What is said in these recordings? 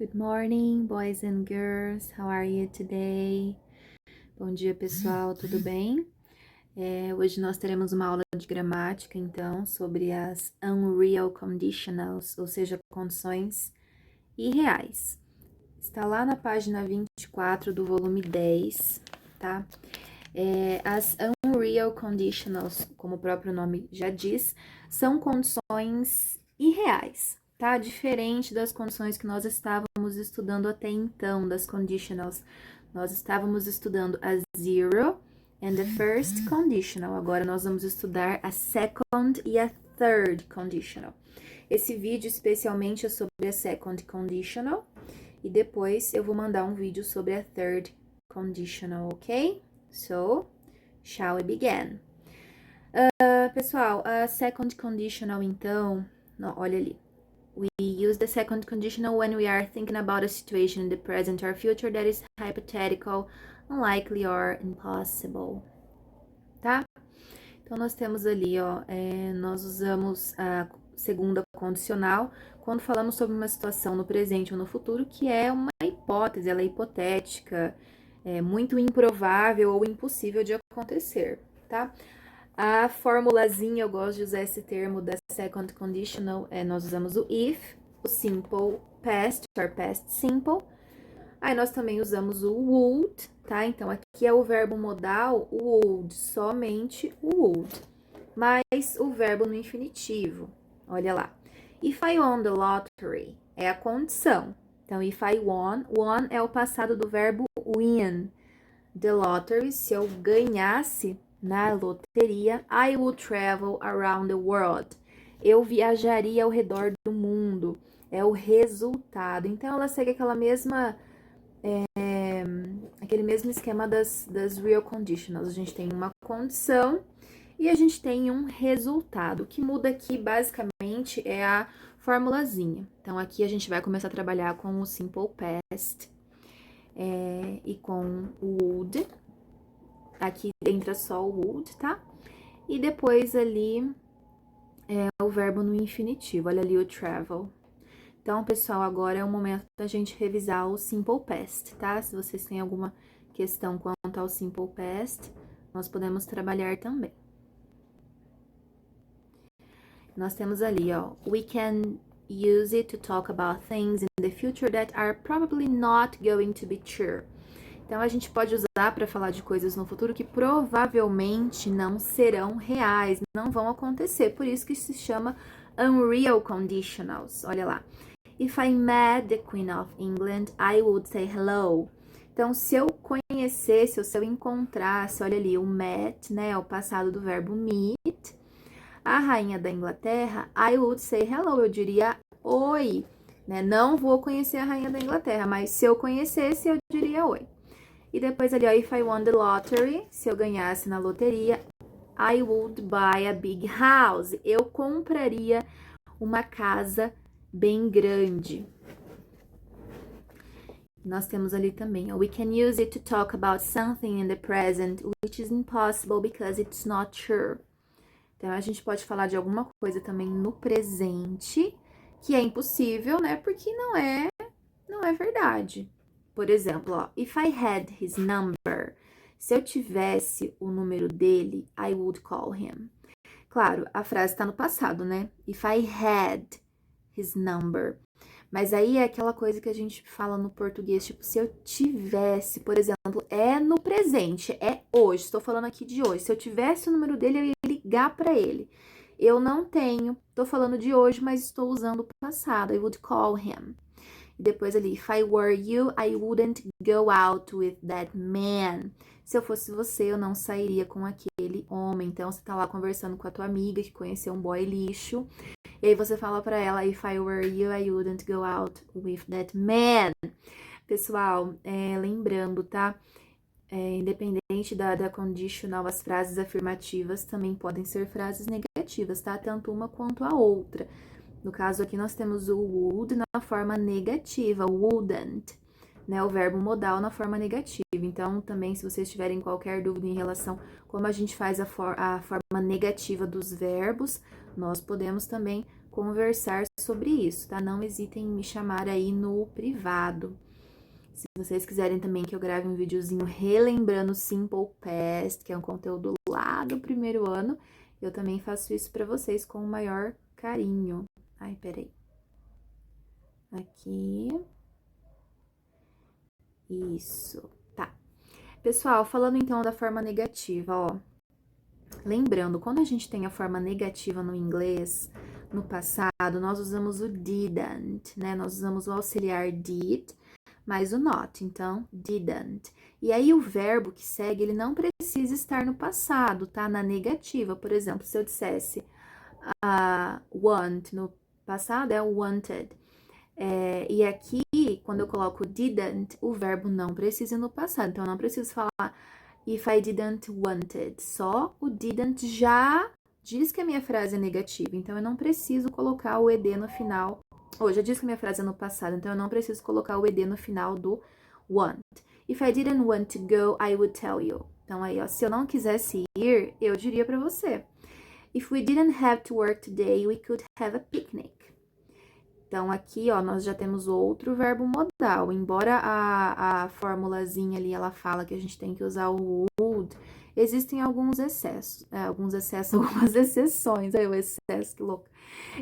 Good morning, boys and girls. How are you today? Bom dia, pessoal. Tudo bem? Hoje nós teremos uma aula de gramática, então, sobre as unreal conditionals, ou seja, condições irreais. Está lá na página 24 do volume 10, tá? As unreal conditionals, como o próprio nome já diz, são condições irreais, tá? Diferente das condições que nós estávamos estudando até então, das conditionals. Nós estávamos estudando a zero and the first conditional. Agora nós vamos estudar a second e a third conditional. Esse vídeo especialmente é sobre a second conditional e depois eu vou mandar um vídeo sobre a third conditional, ok? So, shall we begin? Pessoal, a second conditional, então, olha ali. We use the second conditional when we are thinking about a situation in the present or future that is hypothetical, unlikely or impossible, tá? Então, nós temos ali, ó, nós usamos a segunda condicional quando falamos sobre uma situação no presente ou no futuro que é uma hipótese, ela é hipotética, muito improvável ou impossível de acontecer, tá? A formulazinha, eu gosto de usar esse termo da second conditional, nós usamos o if, o simple past, or past simple. Aí nós também usamos o would, tá? Então, aqui é o verbo modal, o would, somente o would. Mas o verbo no infinitivo, olha lá. If I won the lottery, é a condição. Então, if I won é o passado do verbo win. The lottery, se eu ganhasse na loteria, I would travel around the world. Eu viajaria ao redor do mundo. É o resultado. Então, ela segue aquela mesma, aquele mesmo esquema das real conditionals. A gente tem uma condição e a gente tem um resultado. O que muda aqui, basicamente, é a formulazinha. Então, aqui a gente vai começar a trabalhar com o simple past e com o would. Aqui entra só o would, tá? E depois ali o verbo no infinitivo. Olha ali o travel. Então, pessoal, agora é o momento da gente revisar o simple past, tá? Se vocês têm alguma questão quanto ao simple past, nós podemos trabalhar também. Nós temos ali, ó, we can use it to talk about things in the future that are probably not going to be true. Então, a gente pode usar para falar de coisas no futuro que provavelmente não serão reais, não vão acontecer. Por isso que se chama unreal conditionals. Olha lá. If I met the Queen of England, I would say hello. Então, se eu conhecesse ou se eu encontrasse, olha ali, o met, né, é o passado do verbo meet, a rainha da Inglaterra, I would say hello, eu diria oi, né? Não vou conhecer a rainha da Inglaterra, mas se eu conhecesse, eu diria oi. E depois ali, ó, if I won the lottery, se eu ganhasse na loteria, I would buy a big house. Eu compraria uma casa bem grande. Nós temos ali também, ó, we can use it to talk about something in the present, which is impossible because it's not true. Então, a gente pode falar de alguma coisa também no presente, que é impossível, né? Porque não é verdade. Por exemplo, ó, if I had his number, se eu tivesse o número dele, I would call him. Claro, a frase está no passado, né? If I had his number. Mas aí é aquela coisa que a gente fala no português, tipo, se eu tivesse, por exemplo, é no presente, é hoje, estou falando aqui de hoje. Se eu tivesse o número dele, eu ia ligar para ele. Eu não tenho, estou falando de hoje, mas estou usando o passado. I would call him. E depois ali, if I were you, I wouldn't go out with that man. Se eu fosse você, eu não sairia com aquele homem. Então, você tá lá conversando com a tua amiga que conheceu um boy lixo. E aí você fala pra ela, if I were you, I wouldn't go out with that man. Pessoal, lembrando, tá? Independente da conditional, as frases afirmativas também podem ser frases negativas, tá? Tanto uma quanto a outra. No caso aqui, nós temos o would na forma negativa, wouldn't, né? O verbo modal na forma negativa. Então, também, se vocês tiverem qualquer dúvida em relação a como a gente faz a forma negativa dos verbos, nós podemos também conversar sobre isso, tá? Não hesitem em me chamar aí no privado. Se vocês quiserem também que eu grave um videozinho relembrando Simple Past, que é um conteúdo lá do primeiro ano, eu também faço isso pra vocês com o maior carinho. Ai, peraí. Aqui. Isso, tá. Pessoal, falando então da forma negativa, ó. Lembrando, quando a gente tem a forma negativa no inglês, no passado, nós usamos o didn't, né? Nós usamos o auxiliar did, mais o not, então, didn't. E aí, o verbo que segue, ele não precisa estar no passado, tá? Na negativa, por exemplo, se eu dissesse want, no passado é wanted. E aqui, quando eu coloco didn't, o verbo não precisa ir no passado. Então, eu não preciso falar if I didn't wanted. Só o didn't já diz que a minha frase é negativa. Então, eu não preciso colocar o ed no final. Ou já diz que a minha frase é no passado. Então, eu não preciso colocar o ed no final do want. If I didn't want to go, I would tell you. Então, aí, ó, se eu não quisesse ir, eu diria pra você. If we didn't have to work today, we could have a picnic. Então, aqui, ó, nós já temos outro verbo modal. Embora a formulazinha ali, ela fala que a gente tem que usar o would, existem alguns excessos, algumas exceções. Aí, o excesso, que louco.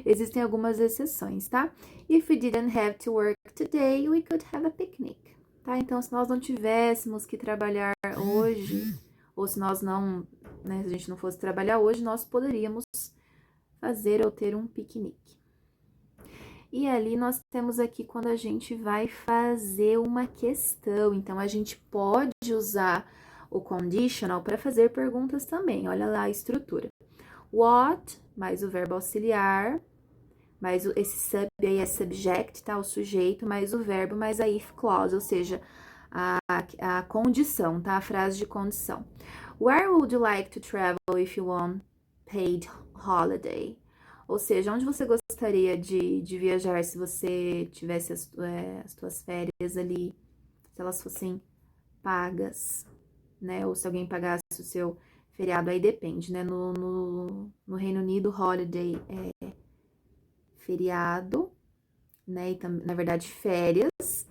Existem algumas exceções, tá? If we didn't have to work today, we could have a picnic, tá? Então, se nós não tivéssemos que trabalhar hoje, ou se nós não, né, se a gente não fosse trabalhar hoje, nós poderíamos fazer ou ter um piquenique. E ali nós temos aqui quando a gente vai fazer uma questão. Então, a gente pode usar o conditional para fazer perguntas também. Olha lá a estrutura. What, mais o verbo auxiliar, mais esse sub aí é subject, tá? O sujeito, mais o verbo, mais a if clause, ou seja, a condição, tá? A frase de condição. Where would you like to travel if you want paid holiday? Ou seja, onde você gostaria de viajar se você tivesse as suas férias ali, se elas fossem pagas, né? Ou se alguém pagasse o seu feriado, aí depende, né? No Reino Unido, holiday é feriado, né? E, na verdade, férias,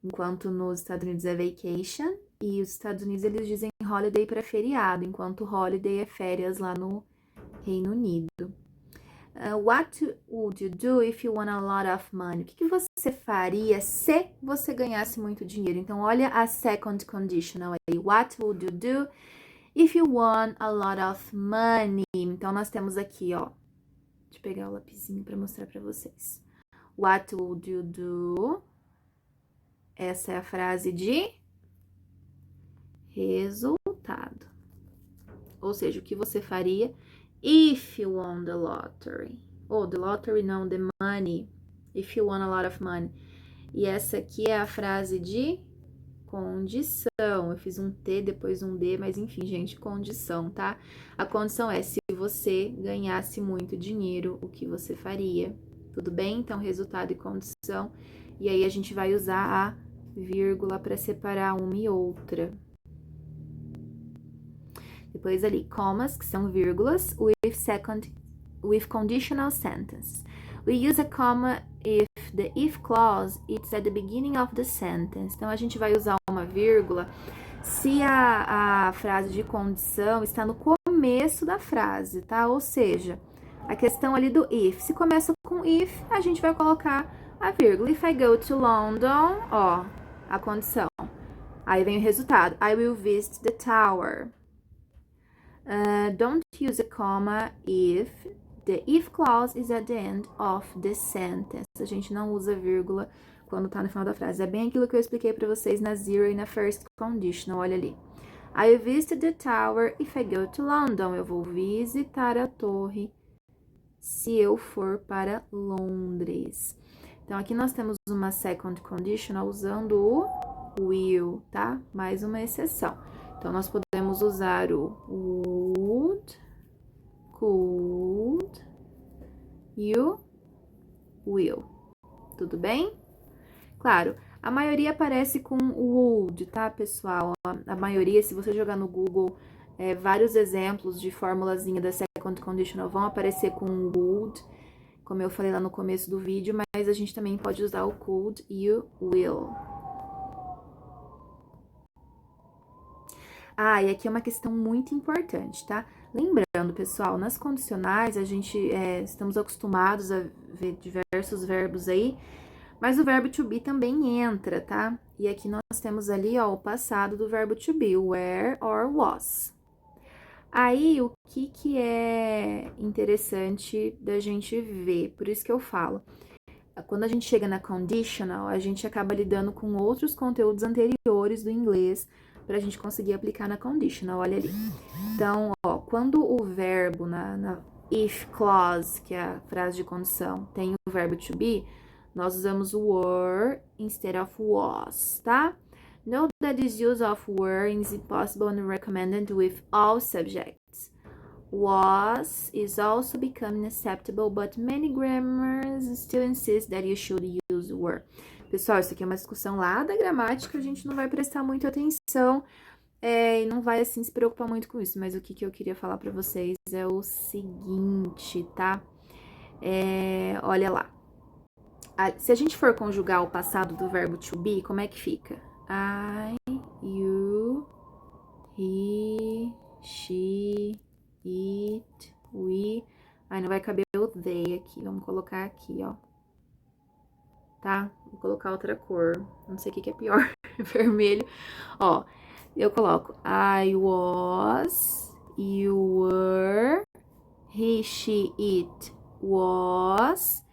enquanto nos Estados Unidos é vacation, e os Estados Unidos eles dizem holiday para feriado, enquanto holiday é férias lá no Reino Unido. What would you do if you won a lot of money? O que você faria se você ganhasse muito dinheiro? Então, olha a second conditional aí. What would you do if you won a lot of money? Então, nós temos aqui, ó. Deixa eu pegar o lapisinho para mostrar para vocês. What would you do? Essa é a frase de resultado. Ou seja, o que você faria if you won the lottery. Oh, the lottery não, the money. If you won a lot of money. E essa aqui é a frase de condição. Eu fiz um T, depois um D, mas enfim, gente, condição, tá? A condição é se você ganhasse muito dinheiro, o que você faria? Tudo bem? Então, resultado e condição. E aí, a gente vai usar a vírgula para separar uma e outra. Depois ali, commas, que são vírgulas, with conditional sentence. We use a comma if the if clause is at the beginning of the sentence. Então, a gente vai usar uma vírgula se a frase de condição está no começo da frase, tá? Ou seja, a questão ali do if. Se começa com if, a gente vai colocar a vírgula. If I go to London, ó, a condição. Aí vem o resultado. I will visit the tower. Don't use a comma if the if clause is at the end of the sentence. A gente não usa vírgula quando tá no final da frase. É bem aquilo que eu expliquei pra vocês na zero e na first conditional. Olha ali. I will visit the tower if I go to London. Eu vou visitar a torre se eu for para Londres. Então, aqui nós temos uma second conditional usando o will, tá? Mais uma exceção. Então, nós podemos usar o would, could e o will. Tudo bem? Claro, a maioria aparece com o would, tá, pessoal? A maioria, se você jogar no Google, vários exemplos de formulazinha da second conditional vão aparecer com would. como eu falei lá no começo do vídeo, mas a gente também pode usar o could e o will. Ah, e aqui é uma questão muito importante, tá? Lembrando, pessoal, nas condicionais a gente estamos acostumados a ver diversos verbos aí, mas o verbo to be também entra, tá? E aqui nós temos ali, ó, o passado do verbo to be, were or was. Aí, o que é interessante da gente ver, por isso que eu falo, quando a gente chega na conditional, a gente acaba lidando com outros conteúdos anteriores do inglês para a gente conseguir aplicar na conditional, olha ali. Então, ó, quando o verbo na if clause, que é a frase de condição, tem o verbo to be, nós usamos o were instead of was, tá? Note that this use of were is impossible and recommended with all subjects. Was is also becoming acceptable, but many grammars still insist that you should use were. Pessoal, isso aqui é uma discussão lá da gramática, a gente não vai prestar muita atenção e não vai, assim, se preocupar muito com isso. Mas o que eu queria falar pra vocês é o seguinte, tá? Olha lá. Se a gente for conjugar o passado do verbo to be, como é que fica? I, you, he, she, it, we. Ai, não vai caber o they aqui. Vamos colocar aqui, ó. Tá? Vou colocar outra cor. Não sei o que é pior. Vermelho. Ó, eu coloco I was, you were, he, she, it was.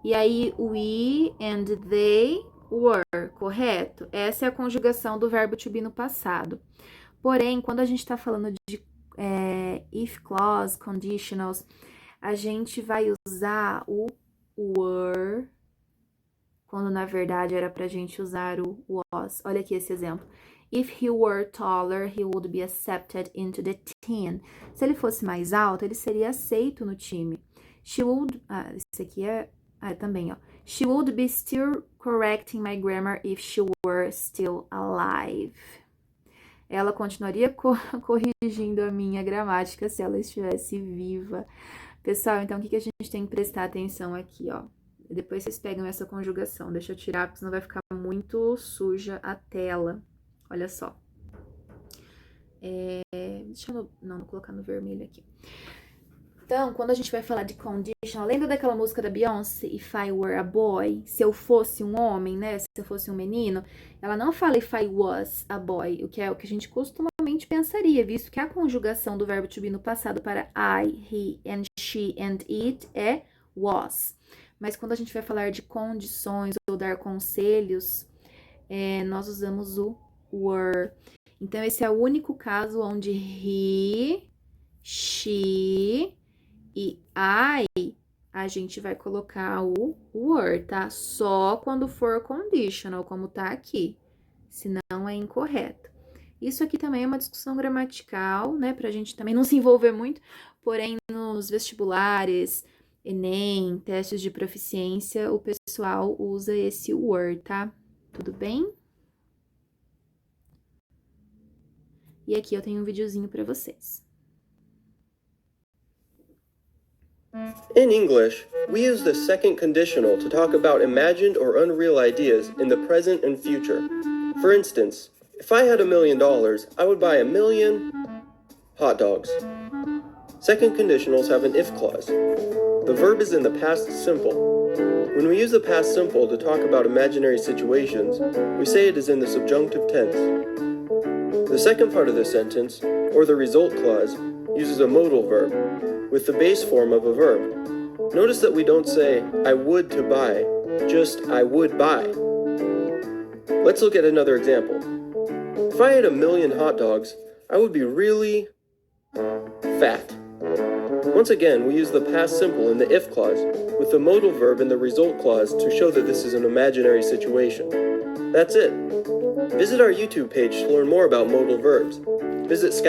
E aí, we and they were, correto? Essa é a conjugação do verbo to be no passado. Porém, quando a gente tá falando de if clause, conditionals, a gente vai usar o were, quando na verdade era pra gente usar o was. Olha aqui esse exemplo. If he were taller, he would be accepted into the team. Se ele fosse mais alto, ele seria aceito no time. She would... esse aqui é... também, ó. She would be still correcting my grammar if she were still alive. Ela continuaria corrigindo a minha gramática se ela estivesse viva. Pessoal, então, o que a gente tem que prestar atenção aqui, ó? Depois vocês pegam essa conjugação. Deixa eu tirar, porque senão vai ficar muito suja a tela. Olha só. Deixa eu não colocar no vermelho aqui. Então, quando a gente vai falar de conditional, lembra daquela música da Beyoncé, If I Were a Boy? Se eu fosse um homem, né? Se eu fosse um menino. Ela não fala If I Was a Boy, o que é o que a gente costumamente pensaria, visto que a conjugação do verbo to be no passado para I, he, and she, and it é was. Mas quando a gente vai falar de condições ou dar conselhos, nós usamos o were. Então, esse é o único caso onde he, she... E I, a gente vai colocar o were, tá? Só quando for conditional, como tá aqui. Senão é incorreto. Isso aqui também é uma discussão gramatical, né? Pra gente também não se envolver muito. Porém, nos vestibulares, Enem, testes de proficiência, o pessoal usa esse were, tá? Tudo bem? E aqui eu tenho um videozinho pra vocês. In English, we use the second conditional to talk about imagined or unreal ideas in the present and future. For instance, if I had $1 million, I would buy 1,000,000 hot dogs. Second conditionals have an if clause. The verb is in the past simple. When we use the past simple to talk about imaginary situations, we say it is in the subjunctive tense. The second part of the sentence, or the result clause, uses a modal verb, with the base form of a verb. Notice that we don't say, I would to buy, just I would buy. Let's look at another example. If I had 1,000,000 hot dogs, I would be really fat. Once again, we use the past simple in the if clause, with the modal verb in the result clause to show that this is an imaginary situation. That's it. Visit our YouTube page to learn more about modal verbs. Visit Skype